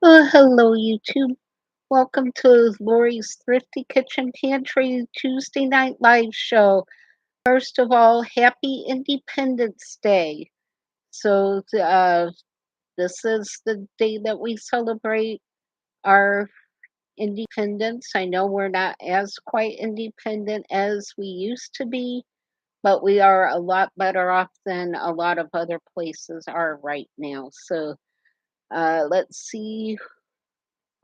Hello, YouTube. Welcome to Lori's Thrifty Kitchen Pantry Tuesday Night Live Show. First of all, happy Independence Day. So, this is the day that we celebrate our independence. I know we're not as quite independent as we used to be, but we are a lot better off than a lot of other places are right now. So, let's see.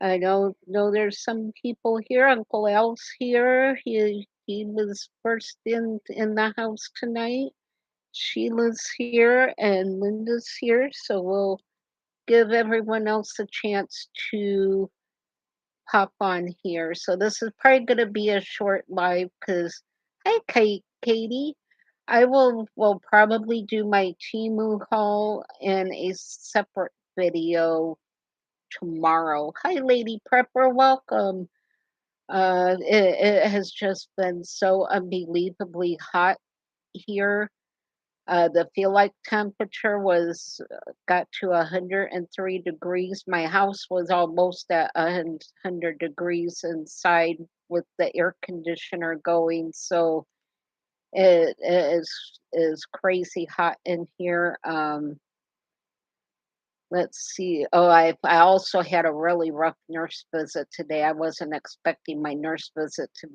I know there's some people here. Uncle Al's here. He was first in the house tonight. Sheila's here and Linda's here. So we'll give everyone else a chance to pop on here. So this is probably gonna be a short live because hi Katie. I will probably do my Temu haul in a separate video tomorrow. Hi Lady Prepper, welcome. It has just been so unbelievably hot here. The feel like temperature was got to 103 degrees. My house was almost at 100 degrees inside with the air conditioner going. So it is crazy hot in here. Let's see. Oh, I also had a really rough nurse visit today. I wasn't expecting my nurse visit to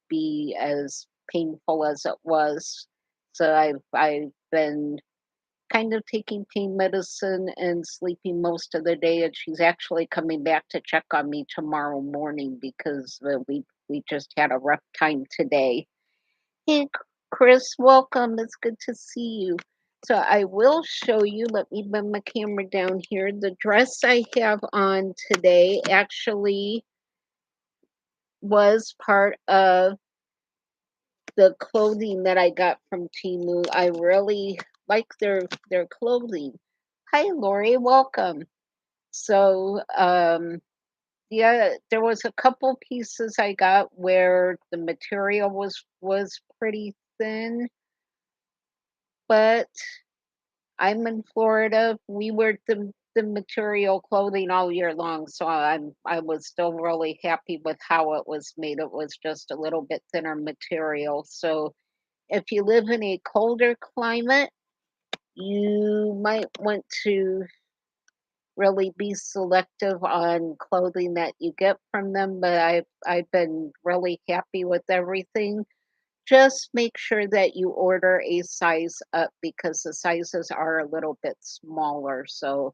be as painful as it was. So I've been kind of taking pain medicine and sleeping most of the day, and she's actually coming back to check on me tomorrow morning because we just had a rough time today. Hey, Chris, welcome. It's good to see you. So I will show you. Let me bring my camera down here. The dress I have on today actually was part of the clothing that I got from Temu. I really like their clothing. Hi, Lori. Welcome. So, yeah, there was a couple pieces I got where the material was pretty thin, but I'm in Florida. We wear the material clothing all year long, so I was still really happy with how it was made. It was just a little bit thinner material. So if you live in a colder climate, you might want to really be selective on clothing that you get from them. But I've been really happy with everything. Just make sure that you order a size up because the sizes are a little bit smaller. So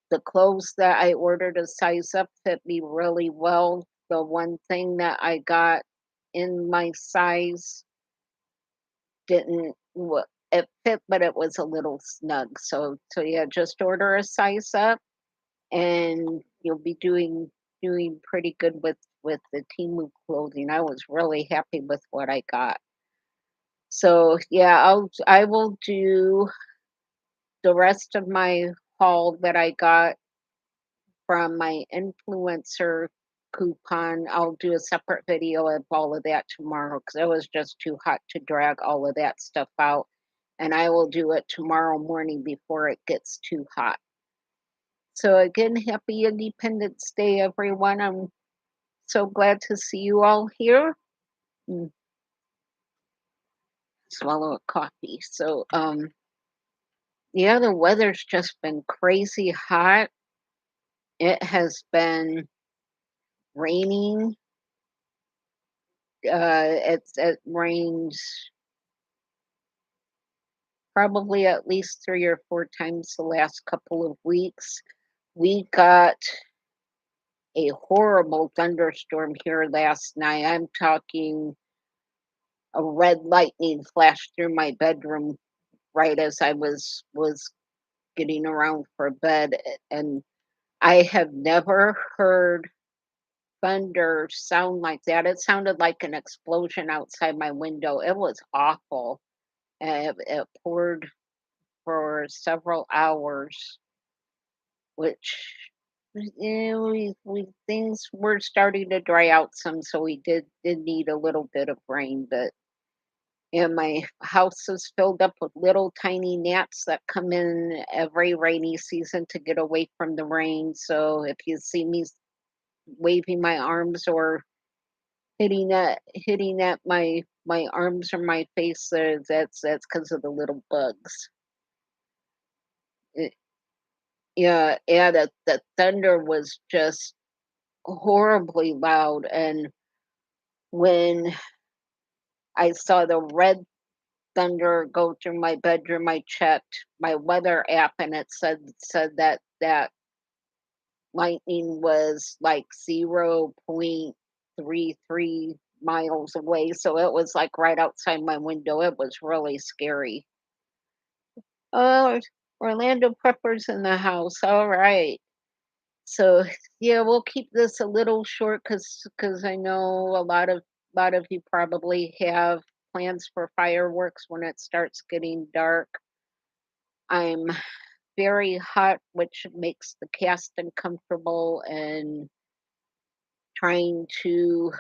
the clothes that I ordered a size up fit me really well. The one thing that I got in my size didn't it fit, but it was a little snug. So yeah, just order a size up and you'll be doing pretty good with the Temu clothing. I was really happy with what I got. So yeah, I will do the rest of my haul that I got from my influencer coupon. I'll do a separate video of all of that tomorrow because it was just too hot to drag all of that stuff out. And I will do it tomorrow morning before it gets too hot. So again, happy Independence Day, everyone. I'm so glad to see you all here. Mm, swallow a coffee. So yeah, the weather's just been crazy hot. It has been raining. It rains probably at least 3 or 4 times the last couple of weeks. We got a horrible thunderstorm here last night. I'm talking a red lightning flashed through my bedroom right as I was getting around for bed, and I have never heard thunder sound like that. It sounded like an explosion outside my window. It was awful. It poured for several hours, which we things were starting to dry out some, so we did need a little bit of rain, but and my house is filled up with little tiny gnats that come in every rainy season to get away from the rain. So if you see me waving my arms or hitting at my arms or my face, that's because of the little bugs. It, yeah, yeah. The thunder was just horribly loud, and when I saw the red thunder go through my bedroom, I checked my weather app, and it said that lightning was like 0.33 miles away, so it was like right outside my window. It was really scary. Oh, Orlando Preppers in the house. All right. So yeah, we'll keep this a little short because I know a lot of you probably have plans for fireworks when it starts getting dark. I'm very hot, which makes the cast uncomfortable, and trying to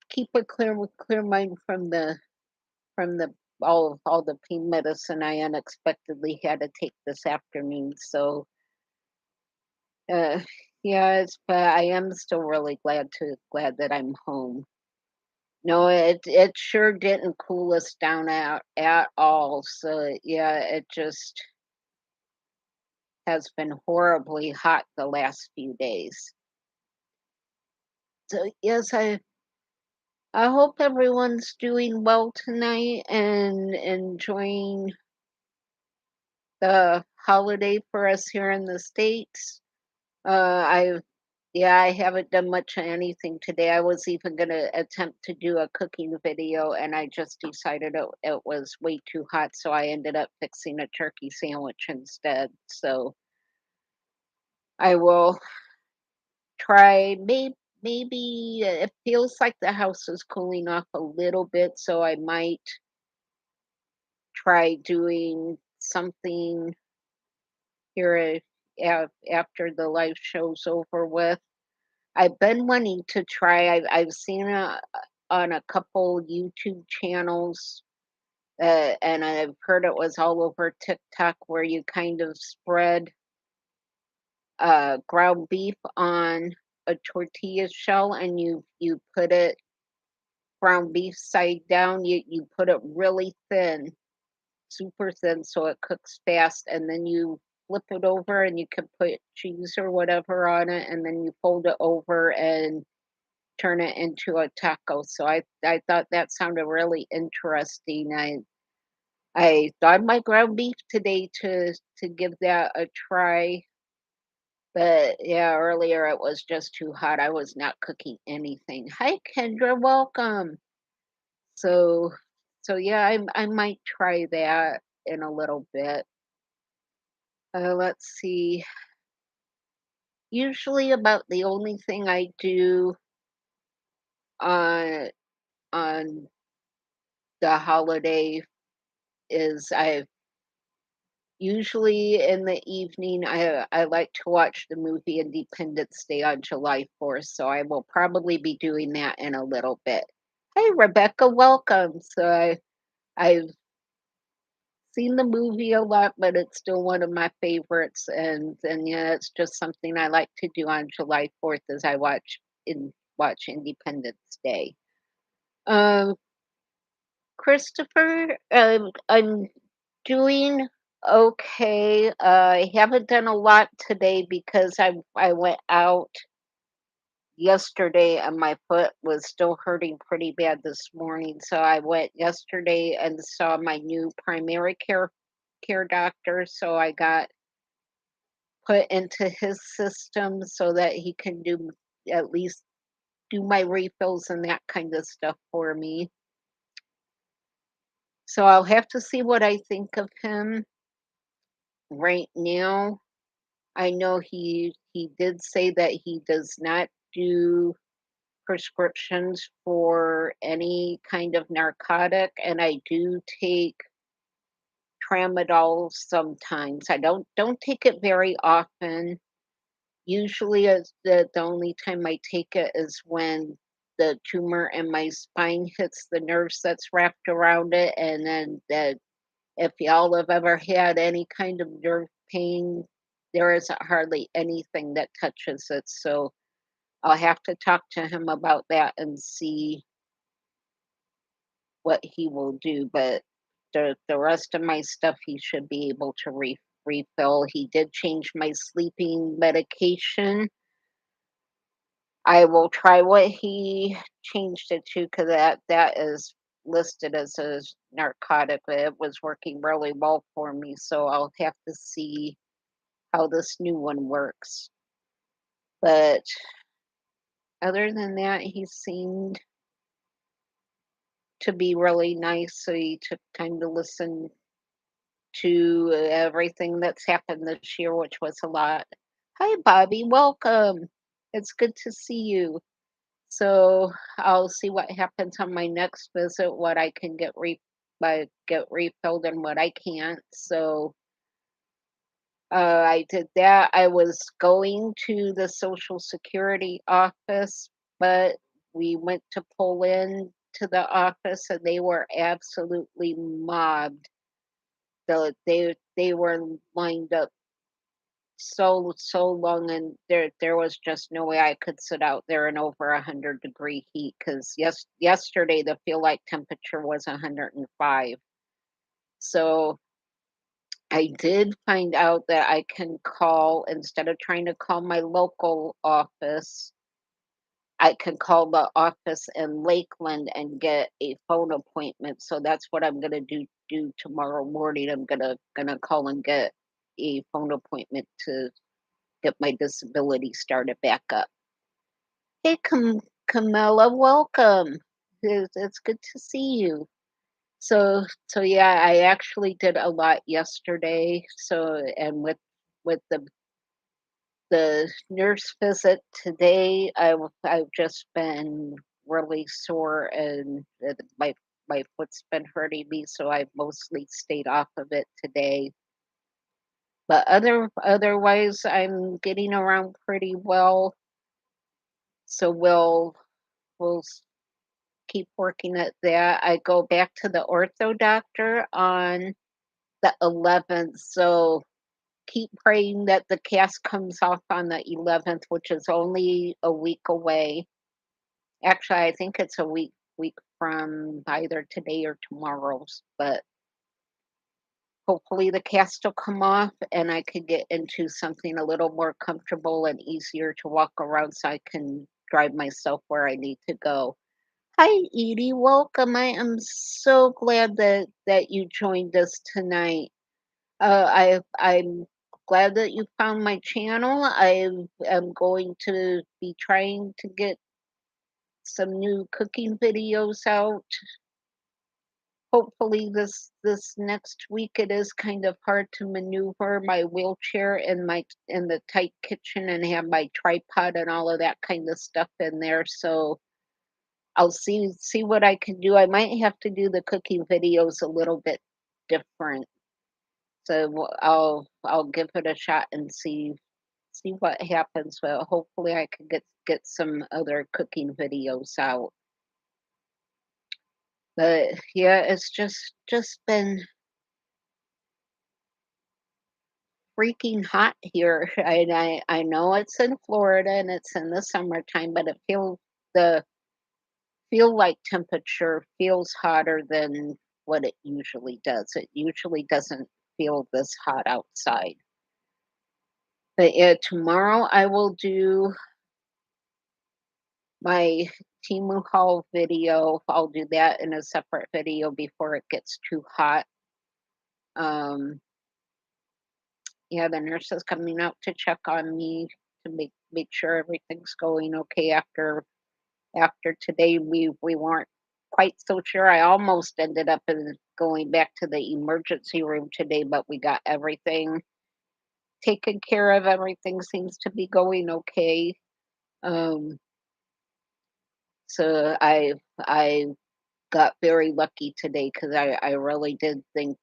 keep a clear mind from the all the pain medicine I unexpectedly had to take this afternoon. So yeah, but I am still really glad that I'm home. No, it sure didn't cool us down at all. So yeah, it just has been horribly hot the last few days. So yes, I hope everyone's doing well tonight and enjoying the holiday for us here in the States. I Yeah, I haven't done much of anything today. I was even gonna attempt to do a cooking video, and I just decided it was way too hot, so I ended up fixing a turkey sandwich instead. So I will try. Maybe it feels like the house is cooling off a little bit, so I might try doing something here after the live show's over with. I've been wanting to try. I've seen on a couple YouTube channels, and I've heard it was all over TikTok where you kind of spread ground beef on a tortilla shell, and you put it ground beef side down. You put it really thin, super thin, so it cooks fast, and then you flip it over, and you can put cheese or whatever on it, and then you fold it over and turn it into a taco. So I thought that sounded really interesting. I thawed my ground beef today to give that a try. But yeah, earlier it was just too hot. I was not cooking anything. Hi Kendra, welcome. So yeah, I might try that in a little bit. Let's see. Usually about the only thing I do on on the holiday is I usually in the evening, I like to watch the movie Independence Day on July 4th, so I will probably be doing that in a little bit. Hey, Rebecca, welcome. I've seen the movie a lot, but it's still one of my favorites, and yeah, it's just something I like to do on July 4th as I watch Independence Day. Um, Christopher, I'm doing okay. I haven't done a lot today because I went out yesterday and my foot was still hurting pretty bad this morning. So I went yesterday and saw my new primary care doctor. So I got put into his system so that he can do at least do my refills and that kind of stuff for me. So I'll have to see what I think of him right now. I know he did say that he does not do prescriptions for any kind of narcotic, and I do take tramadol sometimes. I don't take it very often. Usually, the only time I take it is when the tumor in my spine hits the nerves that's wrapped around it, and then that if y'all have ever had any kind of nerve pain, there isn't hardly anything that touches it. So I'll have to talk to him about that and see what he will do. But the rest of my stuff he should be able to refill. He did change my sleeping medication. I will try what he changed it to because that is listed as a narcotic, but it was working really well for me. So I'll have to see how this new one works. But other than that, he seemed to be really nice. So he took time to listen to everything that's happened this year, which was a lot. Hi, Bobby. Welcome. It's good to see you. So I'll see what happens on my next visit, what I can get refilled and what I can't. So I did that. I was going to the Social Security office, but we went to pull in to the office and they were absolutely mobbed. They were lined up so long, and there was just no way I could sit out there in over 100-degree heat because yesterday the feel like temperature was 105. So I did find out that I can call instead of trying to call my local office. I can call the office in Lakeland and get a phone appointment. So that's what I'm gonna do tomorrow morning. I'm gonna call and get a phone appointment to get my disability started back up. Hey, Camilla, welcome. It's good to see you. So yeah, I actually did a lot yesterday. So and with the nurse visit today, I've just been really sore and my foot's been hurting me, so I've mostly stayed off of it today. But otherwise, I'm getting around pretty well. So we'll keep working at that. I go back to the ortho doctor on the 11th. So keep praying that the cast comes off on the 11th, which is only a week away. Actually, I think it's a week from either today or tomorrow's, but hopefully the cast will come off and I could get into something a little more comfortable and easier to walk around so I can drive myself where I need to go. Hi, Edie. Welcome. I am so glad that you joined us tonight. I'm glad that you found my channel. I am going to be trying to get some new cooking videos out. Hopefully this next week. It is kind of hard to maneuver my wheelchair in the tight kitchen and have my tripod and all of that kind of stuff in there. So I'll see what I can do. I might have to do the cooking videos a little bit different. So I'll give it a shot and see what happens. But hopefully I can get some other cooking videos out. But yeah, it's just been freaking hot here. I know it's in Florida and it's in the summertime, but it feels the feel like temperature feels hotter than what it usually does. It usually doesn't feel this hot outside. But yeah, tomorrow I will do my Temu haul video. I'll do that in a separate video before it gets too hot. Um, yeah, the nurse is coming out to check on me to make sure everything's going okay after today. We weren't quite so sure. I almost ended up going back to the emergency room today, but we got everything taken care of. Everything seems to be going okay. Um, so I got very lucky today because I really did think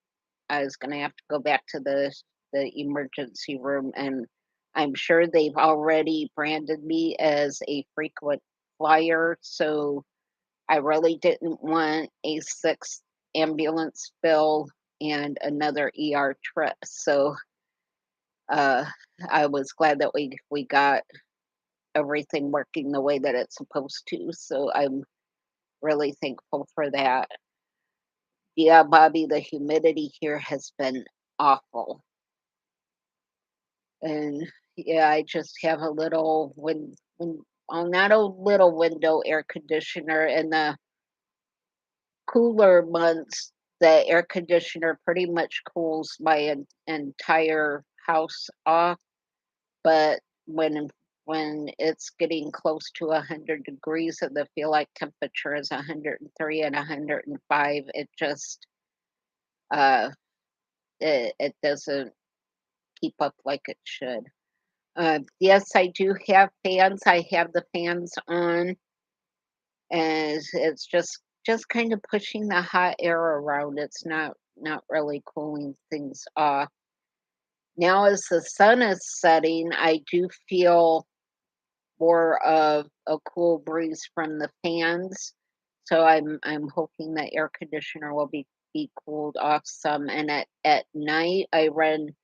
I was going to have to go back to the emergency room, and I'm sure they've already branded me as a frequent flyer, so I really didn't want a sixth ambulance bill and another ER trip. So uh, I was glad that we got everything working the way that it's supposed to. So I'm really thankful for that. Yeah, Bobby, the humidity here has been awful. And yeah, I just have a little well, not a little window air conditioner. In the cooler months, the air conditioner pretty much cools my entire house off. But when it's getting close to 100 degrees and the feel like temperature is 103 and 105, it just uh it doesn't keep up like it should. Yes, I do have fans. I have the fans on, and it's just kind of pushing the hot air around. It's not really cooling things off. Now, as the sun is setting, I do feel more of a cool breeze from the fans. So I'm hoping the air conditioner will be cooled off some. And at night, I run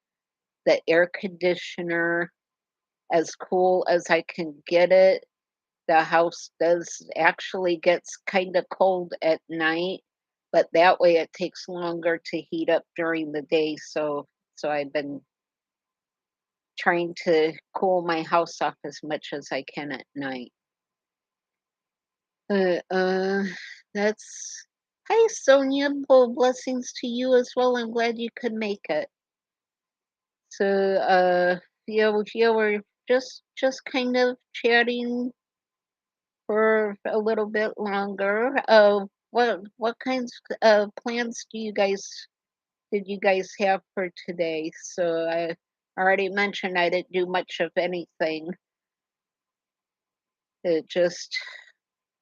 the air conditioner as cool as I can get it. The house does actually gets kind of cold at night, but that way it takes longer to heat up during the day. So I've been trying to cool my house off as much as I can at night. Uh, uh, that's Hi, Sonia. Well, blessings to you as well. I'm glad you could make it. So, yeah, we're just kind of chatting for a little bit longer. What kinds of plans did you guys have for today? So I already mentioned I didn't do much of anything. Just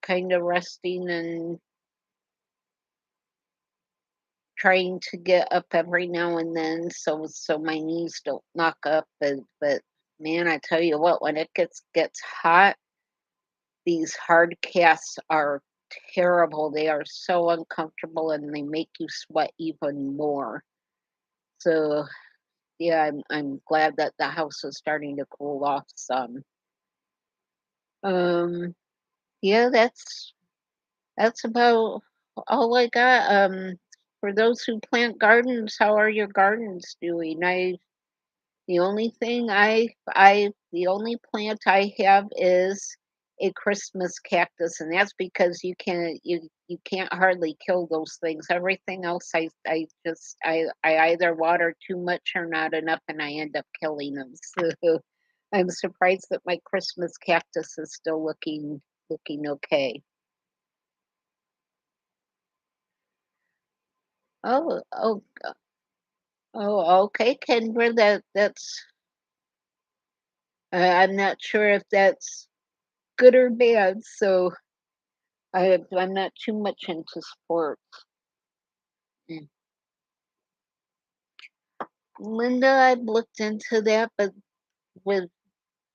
kind of resting and trying to get up every now and then so my knees don't knock up. But man, I tell you what, when it gets hot, these hard casts are terrible. They are so uncomfortable and they make you sweat even more. So yeah, I'm glad that the house is starting to cool off some. Um yeah, that's about all I got. For those who plant gardens, how are your gardens doing? The only plant I have is a Christmas cactus, and that's because you can't hardly kill those things. Everything else I either water too much or not enough, and I end up killing them. So I'm surprised that my Christmas cactus is still looking okay. Oh, okay, Kendra. That's I'm not sure if that's good or bad. So I'm not too much into sports. Mm. Linda, I've looked into that, but with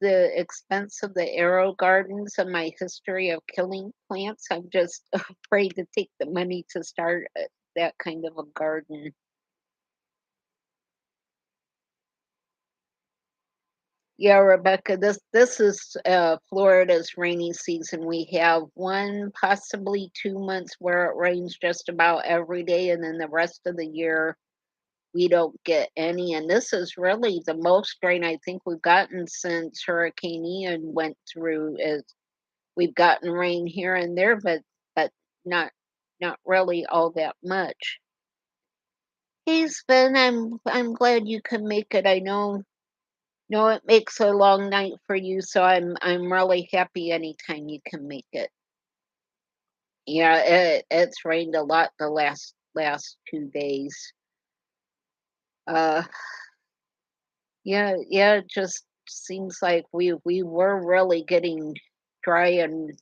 the expense of the arrow gardens and my history of killing plants, I'm just afraid to take the money to start that kind of a garden. Yeah, Rebecca, this is Florida's rainy season. We have one, possibly 2 months where it rains just about every day, and then the rest of the year we don't get any. And this is really the most rain I think we've gotten since Hurricane Ian went through. Is we've gotten rain here and there, but not not really all that much. Hey, Sven, I'm glad you could make it. I know it makes a long night for you, so I'm really happy anytime you can make it. Yeah, it's rained a lot the last 2 days. Uh, yeah, it just seems like we were really getting dry, and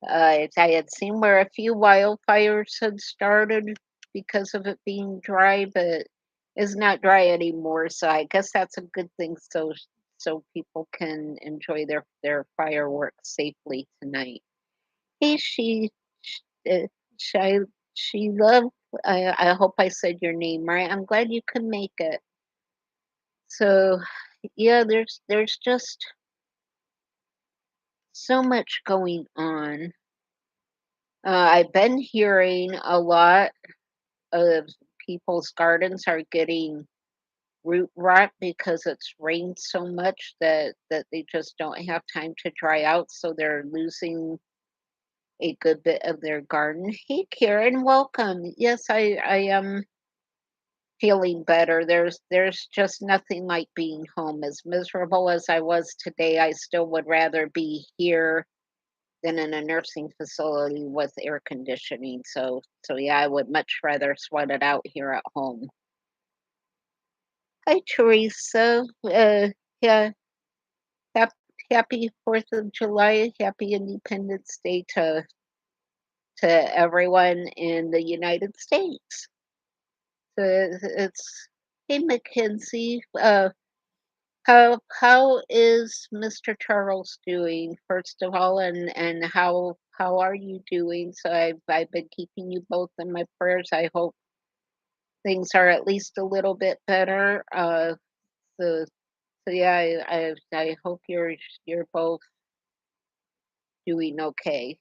I had seen where a few wildfires had started because of it being dry, but it's not dry anymore. So I guess that's a good thing. So so people can enjoy their fireworks safely tonight. Hey, uh, she, she love. I hope I said your name right. I'm glad you could make it. So, yeah, there's just so much going on. I've been hearing a lot of people's gardens are getting root rot because it's rained so much that they just don't have time to dry out, so they're losing a good bit of their garden. Hey, Karen, welcome. Yes, I am feeling better. There's just nothing like being home. As miserable as I was today, I still would rather be here than in a nursing facility with air conditioning. So yeah, I would much rather sweat it out here at home. Hi, Teresa. Yeah, hap- happy 4th of July. Happy Independence Day to everyone in the United States. So it's hey Mackenzie. How is Mr. Charles doing, first of all, and how are you doing? So I've been keeping you both in my prayers. I hope things are at least a little bit better. So so yeah, I hope you're both doing okay.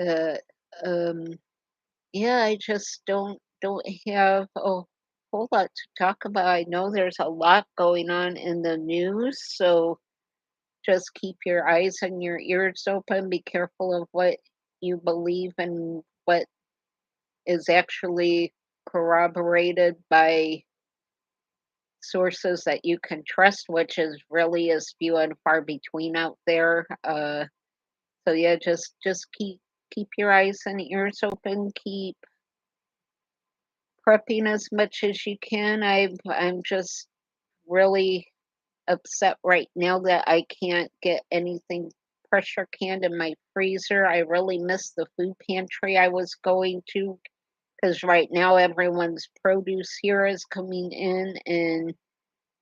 Uh, um, yeah, I just don't have a whole lot to talk about. I know there's a lot going on in the news, so just keep your eyes and your ears open. Be careful of what you believe and what is actually corroborated by sources that you can trust, which is really is few and far between out there. So yeah, just keep your eyes and ears open. Keep prepping as much as you can. I'm just really upset right now that I can't get anything pressure canned in my freezer. I really miss the food pantry I was going to because right now everyone's produce here is coming in and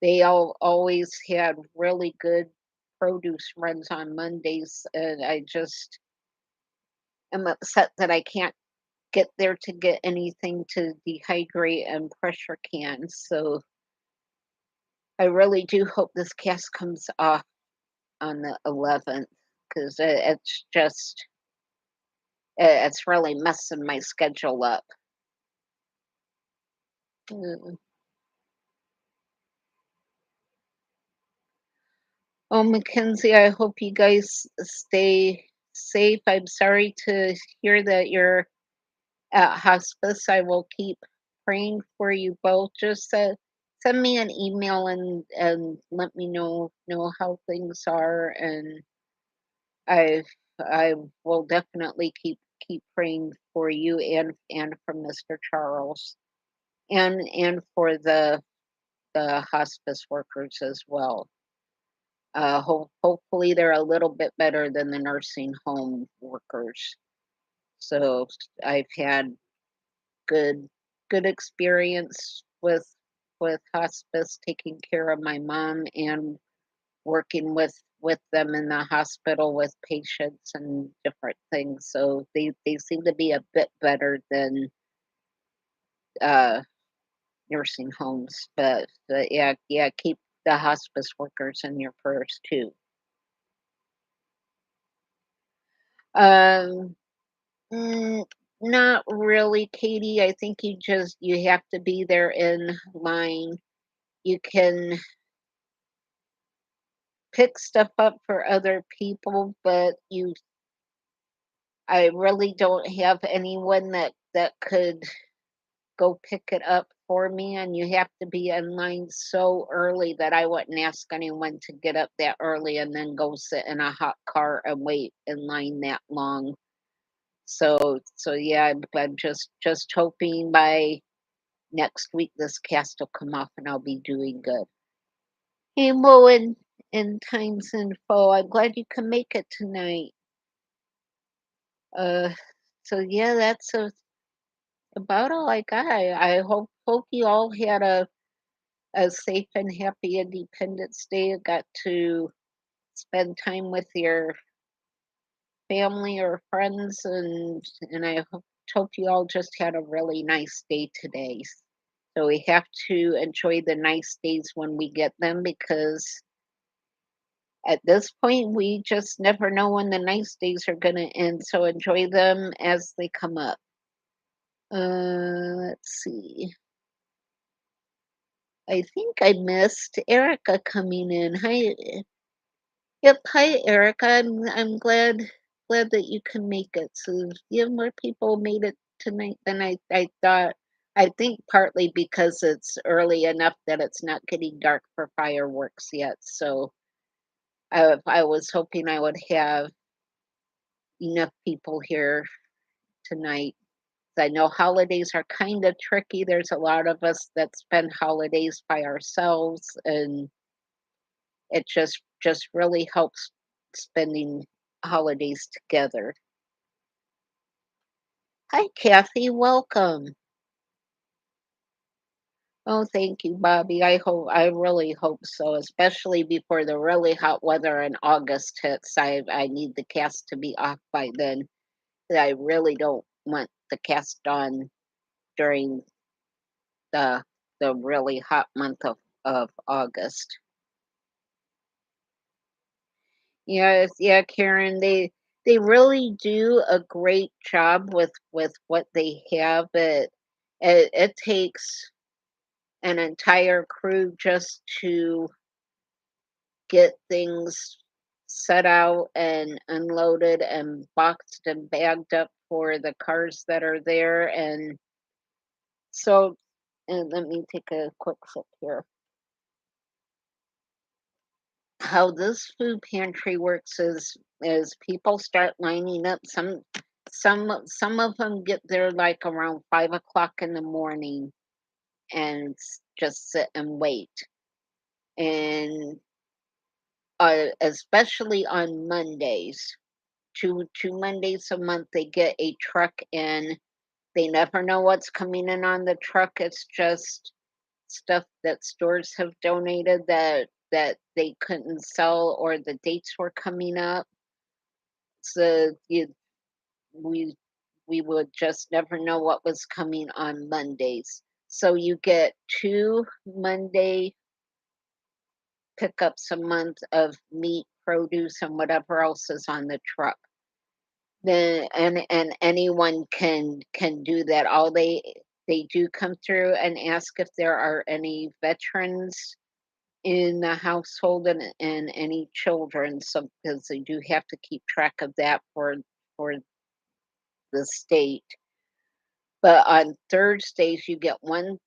they all always had really good produce runs on Mondays. And I just am upset that I can't get there to get anything to dehydrate and pressure can. So I really do hope this cast comes off on the 11th because it's just it's really messing my schedule up. Mm. Oh, Mackenzie, I hope you guys stay safe. I'm sorry to hear that you're at hospice. I will keep praying for you both. Just send me an email and let me know how things are, and I I will definitely keep praying for you and for Mr. Charles and for the hospice workers as well. Hopefully they're a little bit better than the nursing home workers. So I've had good good experience with hospice, taking care of my mom and working with them in the hospital with patients and different things. So they seem to be a bit better than uh nursing homes. But yeah, keep the hospice workers in your prayers too. Um, mm, not really, Katie. I think you have to be there in line. You can pick stuff up for other people, but you I really don't have anyone that could go pick it up for me, and you have to be in line so early that I wouldn't ask anyone to get up that early and then go sit in a hot car and wait in line that long. So yeah, I'm just hoping by next week this cast will come off and I'll be doing good. Hey Mo and Times Info, I'm glad you can make it tonight. Uh, so yeah, about all I got. I hope you all had a safe and happy Independence Day. Got to spend time with your family or friends, and hope you all just had a really nice day today. So we have to enjoy the nice days when we get them because at this point we just never know when the nice days are going to end. So enjoy them as they come up. Let's see. I think I missed Erica coming in. Hi, yep. Hi, Erica. I'm glad that you can make it. So yeah, more people made it tonight than I thought. I think partly because it's early enough that it's not getting dark for fireworks yet. So I was hoping I would have enough people here tonight. I know holidays are kind of tricky. There's a lot of us that spend holidays by ourselves, and it just really helps spending holidays together. Hi, Kathy. Welcome. Oh, thank you, Bobby. I really hope so, especially before the really hot weather in August hits. I need the cast to be off by then. I really don't want the cast on during the the really hot month of August. Yes, yeah, Karen, they really do a great job with what they have. It takes an entire crew just to get things set out and unloaded and boxed and bagged up for the cars that are there. And so, and let me take a quick sip here. How this food pantry works is people start lining up. Some of them get there like around 5 o'clock in the morning and just sit and wait. And especially on Mondays, two Mondays a month, they get a truck in. They never know what's coming in on the truck. It's just stuff that stores have donated that they couldn't sell or the dates were coming up. So we we would just never know what was coming on Mondays. So you get two Monday pickups a month of meat, produce, and whatever else is on the truck. Then and anyone can do that. All they do come through and ask if there are any veterans in the household and any children. So because they do have to keep track of that for the state. But on Thursdays you get one,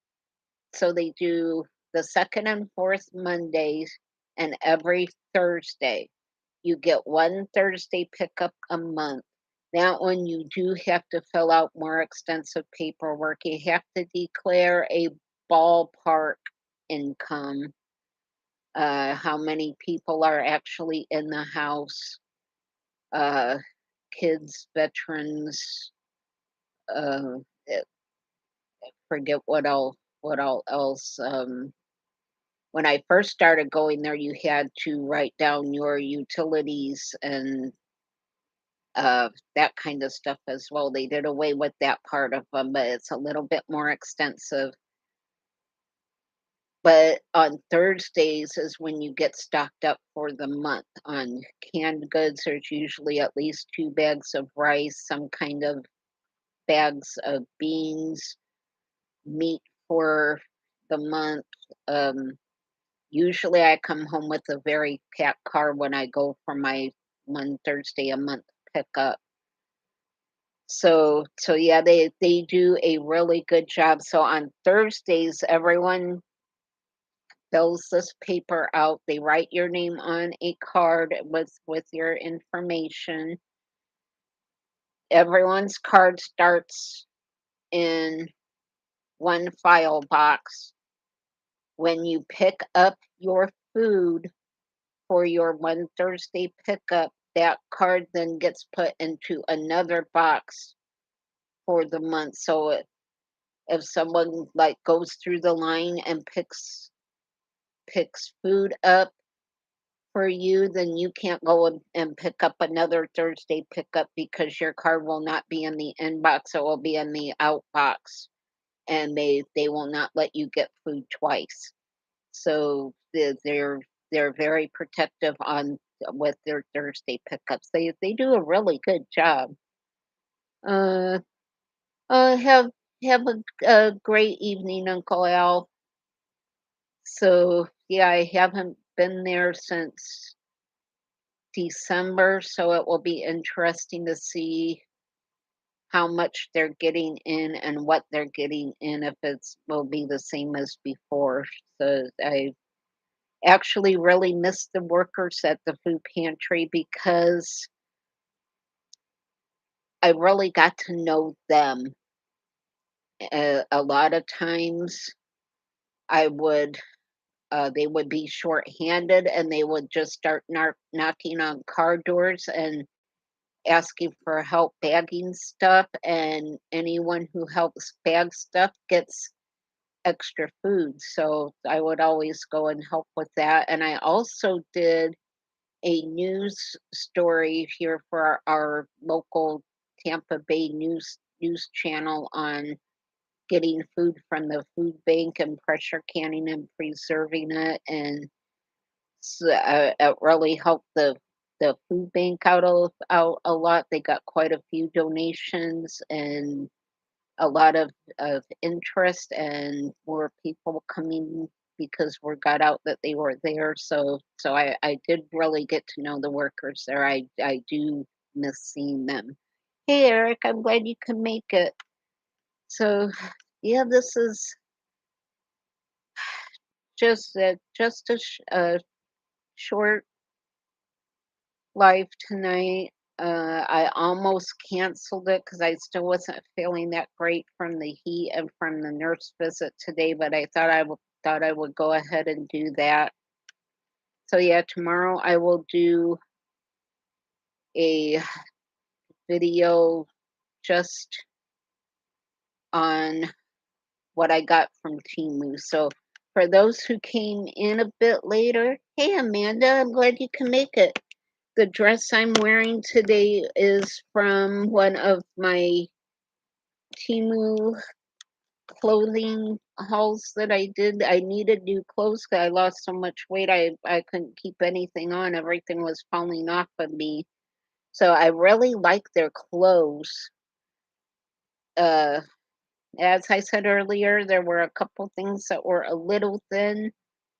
so they do the second and fourth Mondays, and every Thursday you get one Thursday pickup a month. That one you do have to fill out more extensive paperwork. You have to declare a ballpark income, how many people are actually in the house, uh, kids, veterans, uh, eh, forget what all else. When I first started going there, you had to write down your utilities and that kind of stuff as well. They did away with that part of them, but it's a little bit more extensive. But on Thursdays is when you get stocked up for the month on canned goods. There's usually at least 2 bags of rice, some kind of bags of beans, meat for the month. Um, Usually I come home with a very packed car when I go for my one Thursday a month pickup. So yeah, they do a really good job. So on Thursdays, everyone fills this paper out. They write your name on a card with your information. Everyone's card starts in one file box. When you pick up your food for your one Thursday pickup, that card then gets put into another box for the month. So if someone like goes through the line and picks picks food up for you, then you can't go and pick up another Thursday pickup because your card will not be in the inbox, it will be in the outbox, and they will not let you get food twice. So they're very protective on with their Thursday pickups. They do a really good job. Uh, have a great evening, Uncle Al. So yeah, I haven't been there since December, so it will be interesting to see how much they're getting in and what they're getting in if it's will be the same as before. So I actually really miss the workers at the food pantry because I really got to know them. A lot of times I would they would be short-handed and they would just start knocking on car doors and asking for help bagging stuff, and anyone who helps bag stuff gets extra food. So I would always go and help with that. And I also did a news story here for our local Tampa Bay news channel on getting food from the food bank and pressure canning and preserving it, and it really helped the food bank out a lot. They got quite a few donations and a lot of interest, and more people coming because word got out that they were there. So I did really get to know the workers there. I do miss seeing them. Hey Eric, I'm glad you can make it. So yeah, this is just a short live tonight. I almost canceled it because I still wasn't feeling that great from the heat and from the nurse visit today, but I thought I would go ahead and do that. So yeah, tomorrow I will do a video just on what I got from Temu. So for those who came in a bit later, hey Amanda, I'm glad you can make it. The dress I'm wearing today is from one of my Temu clothing hauls that I did. I needed new clothes because I lost so much weight. I couldn't keep anything on. Everything was falling off of me. So I really like their clothes. Uh, as I said earlier, there were a couple things that were a little thin,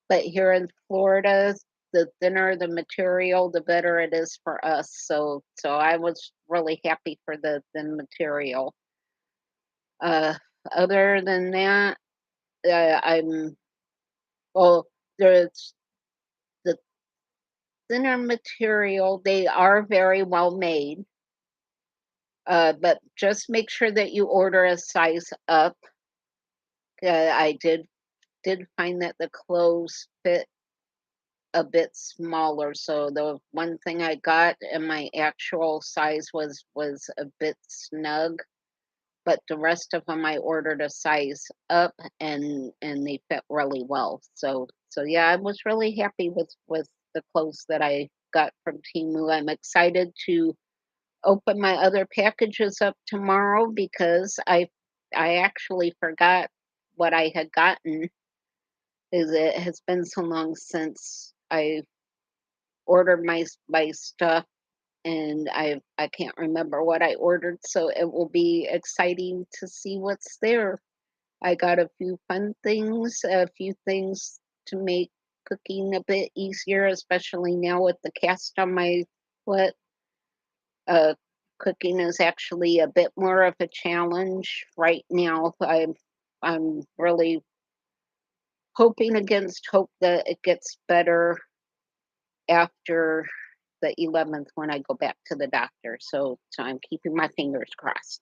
but here in Florida, the thinner the material, the better it is for us. So I was really happy for the thin material. Uh, other than that, I'm well. There's the thinner material. They are very well made, but just make sure that you order a size up. I did find that the clothes fit a bit smaller. So the one thing I got in my actual size was a bit snug, but the rest of them I ordered a size up, and they fit really well. So yeah, I was really happy with the clothes that I got from Temu. I'm excited to open my other packages up tomorrow because I actually forgot what I had gotten. Is it has been so long since I ordered my stuff, and I can't remember what I ordered, so it will be exciting to see what's there. I got a few fun things, a few things to make cooking a bit easier, especially now with the cast on my foot. Uh, Cooking is actually a bit more of a challenge right now. I'm really hoping against hope that it gets better after the 11th when I go back to the doctor. So I'm keeping my fingers crossed.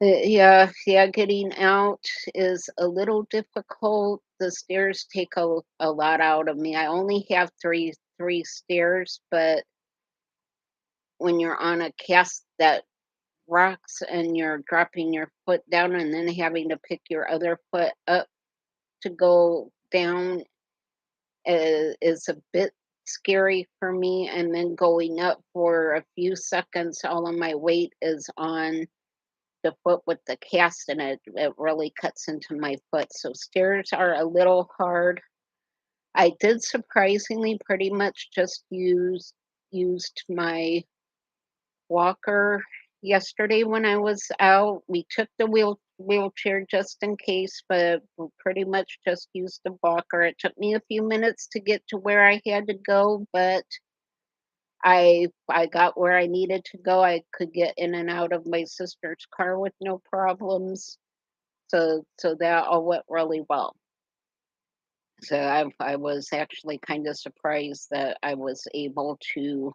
Yeah, getting out is a little difficult. The stairs take a lot out of me. I only have three stairs, but when you're on a cast that rocks and you're dropping your foot down and then having to pick your other foot up to go down is a bit scary for me, and then going up for a few seconds, all of my weight is on the foot with the cast, and it really cuts into my foot. So stairs are a little hard. I did surprisingly pretty much just used my walker yesterday when I was out. We took the wheelchair just in case, but we pretty much just used the walker. It took me a few minutes to get to where I had to go, but I got where I needed to go. I could get in and out of my sister's car with no problems. So that all went really well. So I was actually kind of surprised that I was able to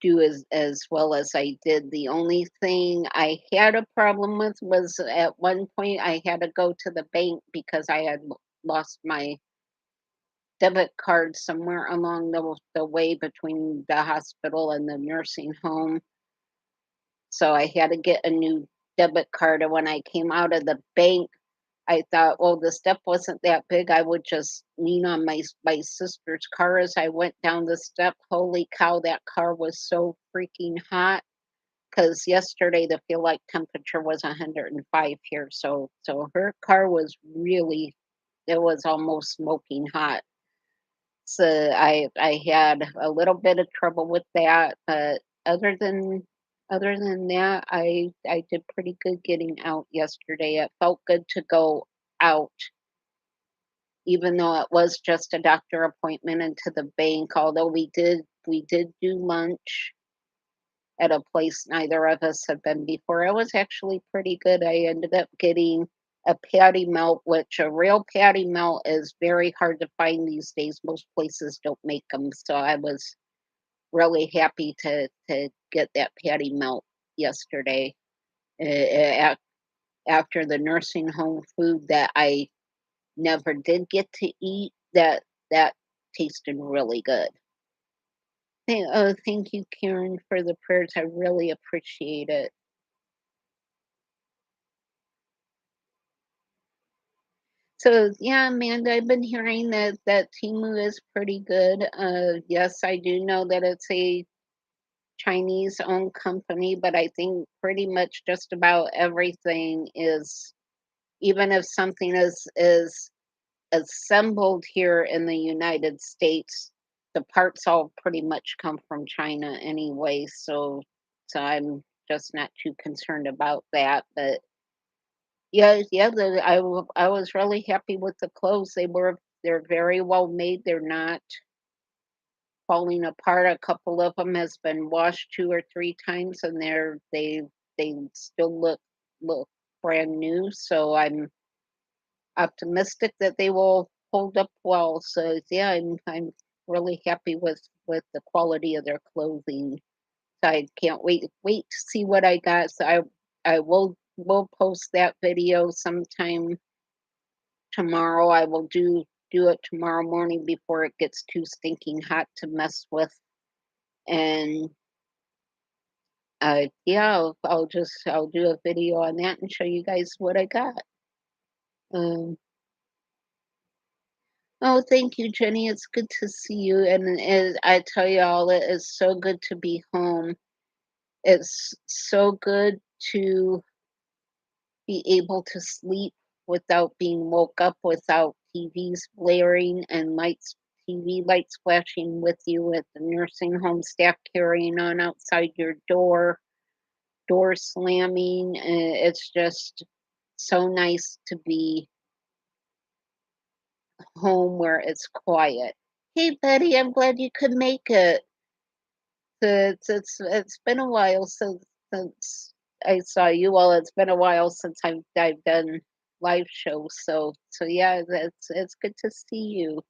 do as well as I did. The only thing I had a problem with was at one point I had to go to the bank because I had lost my debit card somewhere along the way between the hospital and the nursing home. So I had to get a new debit card. And when I came out of the bank, I thought, well, the step wasn't that big. I would just lean on my sister's car as I went down the step. Holy cow, that car was so freaking hot. Because yesterday the feel like temperature was 105 here. So her car was really, it was almost smoking hot. So I had a little bit of trouble with that, but other than that, I did pretty good getting out yesterday. It felt good to go out, even though it was just a doctor appointment into the bank. Although we did do lunch at a place neither of us had been before. It was actually pretty good. I ended up getting a patty melt, which a real patty melt is very hard to find these days. Most places don't make them. So I was really happy to get that patty melt yesterday. After the nursing home food that I never did get to eat, that tasted really good. Thank you, Karen, for the prayers. I really appreciate it. So yeah, Amanda, I've been hearing that Temu is pretty good. Yes, I do know that it's a Chinese-owned company, but I think pretty much just about everything is, even if something is assembled here in the United States, the parts all pretty much come from China anyway. So I'm just not too concerned about that. But yeah, yeah, I was really happy with the clothes. They're very well made. They're not falling apart. A couple of them has been washed 2 or 3 times, and they still look brand new. So I'm optimistic that they will hold up well. So yeah, I'm really happy with the quality of their clothing. So I can't wait to see what I got. So I will post that video sometime tomorrow. I will do it tomorrow morning before it gets too stinking hot to mess with. And yeah, I'll do a video on that and show you guys what I got. Um, oh, thank you, Jenny. It's good to see you. And I tell you all, it is so good to be home. It's so good to be able to sleep without being woke up, without TVs blaring and TV lights flashing with you, with the nursing home staff carrying on outside your door slamming. It's just so nice to be home where it's quiet. Hey, Betty, I'm glad you could make it. It's been a while since I saw you. Well, it's been a while since I've done live shows. So yeah, it's good to see you.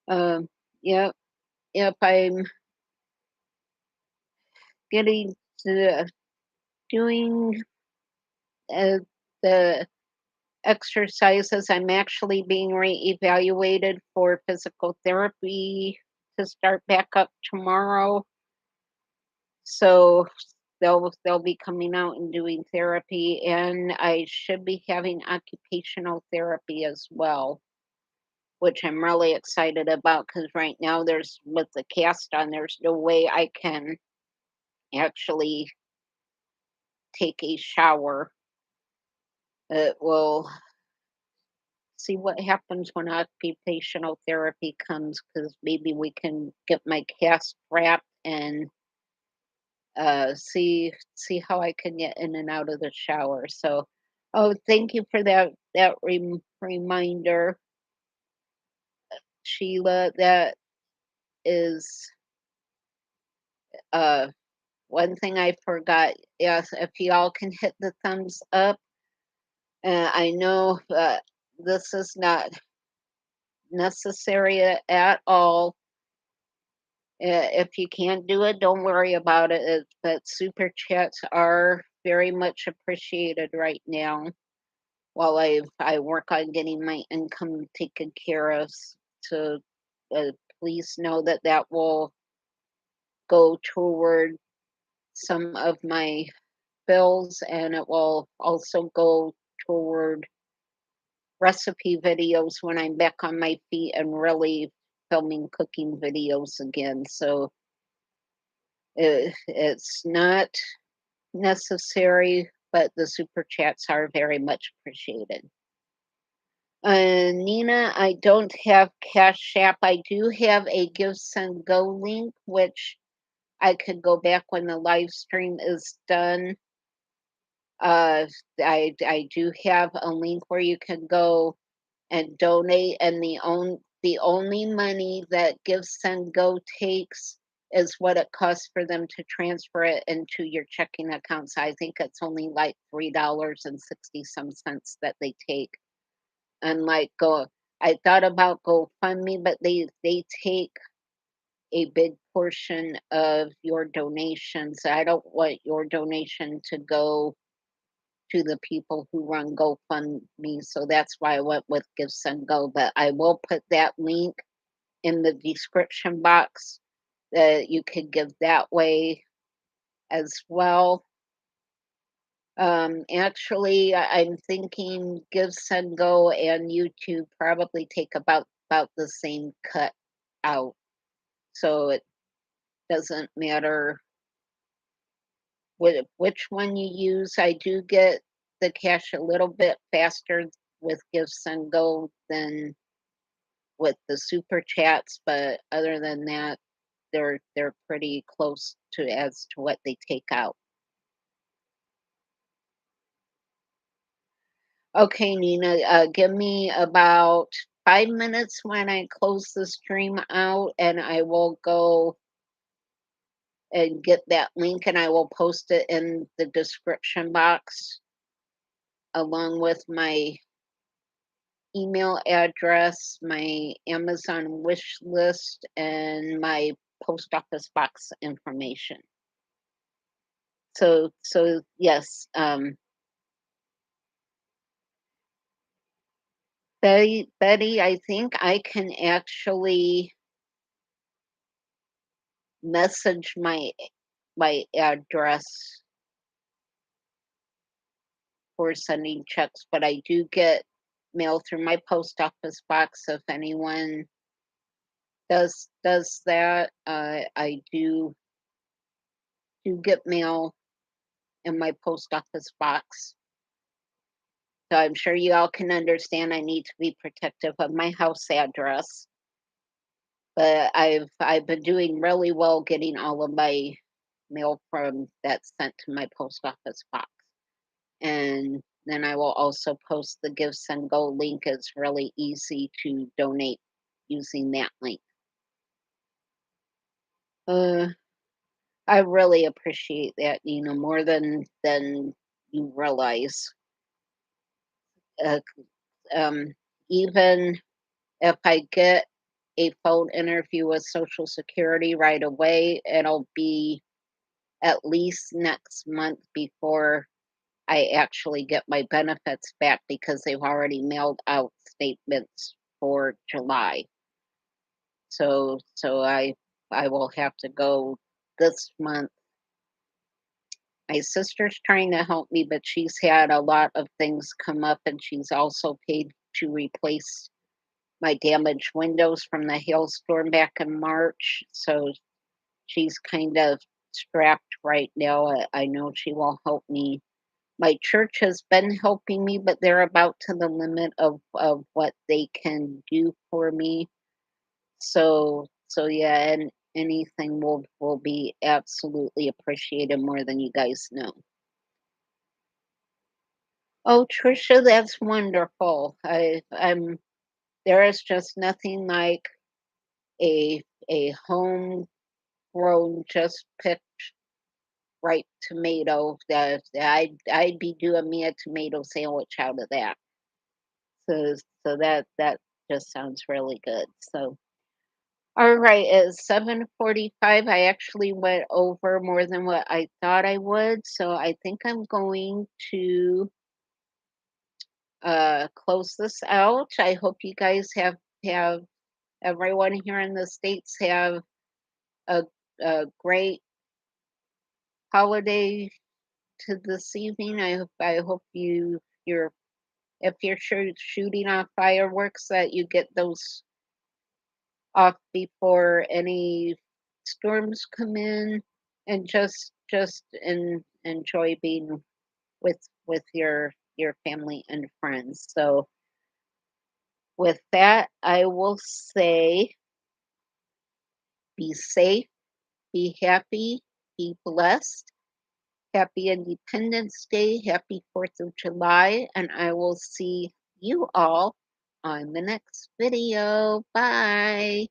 Um, yep, yep. I'm getting to doing uh, the exercises. I'm actually being reevaluated for physical therapy to start back up tomorrow. So they'll be coming out and doing therapy, and I should be having occupational therapy as well, which I'm really excited about because right now there's with the cast on, there's no way I can actually take a shower. It will see what happens when occupational therapy comes because maybe we can get my cast wrapped and see how I can get in and out of the shower. So, oh, thank you for that reminder, Sheila. That is uh one thing I forgot. Yes, if y'all can hit the thumbs up. I know this is not necessary at all. If you can't do it, don't worry about it. But super chats are very much appreciated right now while I work on getting my income taken care of. So please know that that will go toward some of my bills, and it will also go toward recipe videos when I'm back on my feet and really filming cooking videos again. So it's not necessary, but the super chats are very much appreciated. Nina, I don't have Cash App. I do have a Give Send Go link, which I could go back when the live stream is done. Uh, I do have a link where you can go and donate, and the only money that Give Send Go takes is what it costs for them to transfer it into your checking account. So I think it's only like $3 and 60 some cents that they take. And like go, I thought about GoFundMe, but they take a big portion of your donations. I don't want your donation to go to the people who run GoFundMe. So that's why I went with Give Send Go. But I will put that link in the description box that you could give that way as well. Actually, I'm thinking Give Send Go and YouTube probably take about the same cut out. So it doesn't matter which one you use. I do get the cash a little bit faster with Give Send Go than with the super chats, but other than that, they're pretty close to as to what they take out. Okay, Nina, give me about 5 minutes when I close the stream out, and I will go and get that link, and I will post it in the description box along with my email address, my Amazon wish list, and my post office box information. So yes, Betty, I think I can actually message my address for sending checks, but I do get mail through my post office box. If anyone does that, I do get mail in my post office box. So I'm sure you all can understand I need to be protective of my house address. But I've been doing really well getting all of my mail from that's sent to my post office box. And then I will also post the Give Send Go link. It's really easy to donate using that link. Uh, I really appreciate that, Nina, more than you realize. Uh, um, Even if I get a phone interview with Social Security right away, it'll be at least next month before I actually get my benefits back because they've already mailed out statements for July. So I will have to go this month My sister's trying to help me, but she's had a lot of things come up, and she's also paid to replace my damaged windows from the hailstorm back in March. So she's kind of strapped right now. I know she will help me. My church has been helping me, but they're about to the limit of what they can do for me. So yeah, and anything will be absolutely appreciated more than you guys know. Oh, Trisha, that's wonderful. I'm there is just nothing like a a homegrown, just picked ripe tomato that I'd be doing me a tomato sandwich out of that. So that just sounds really good. So all right, it's 7:45. I actually went over more than what I thought I would, so I think I'm going to close this out. I hope you guys have everyone here in the States have a a great holiday to this evening. I hope you're if you're shooting off fireworks that you get those off before any storms come in, and just enjoy being with your family and friends. So with that, I will say be safe, be happy, be blessed. Happy Independence Day, happy 4th of July, and I will see you all on the next video. Bye.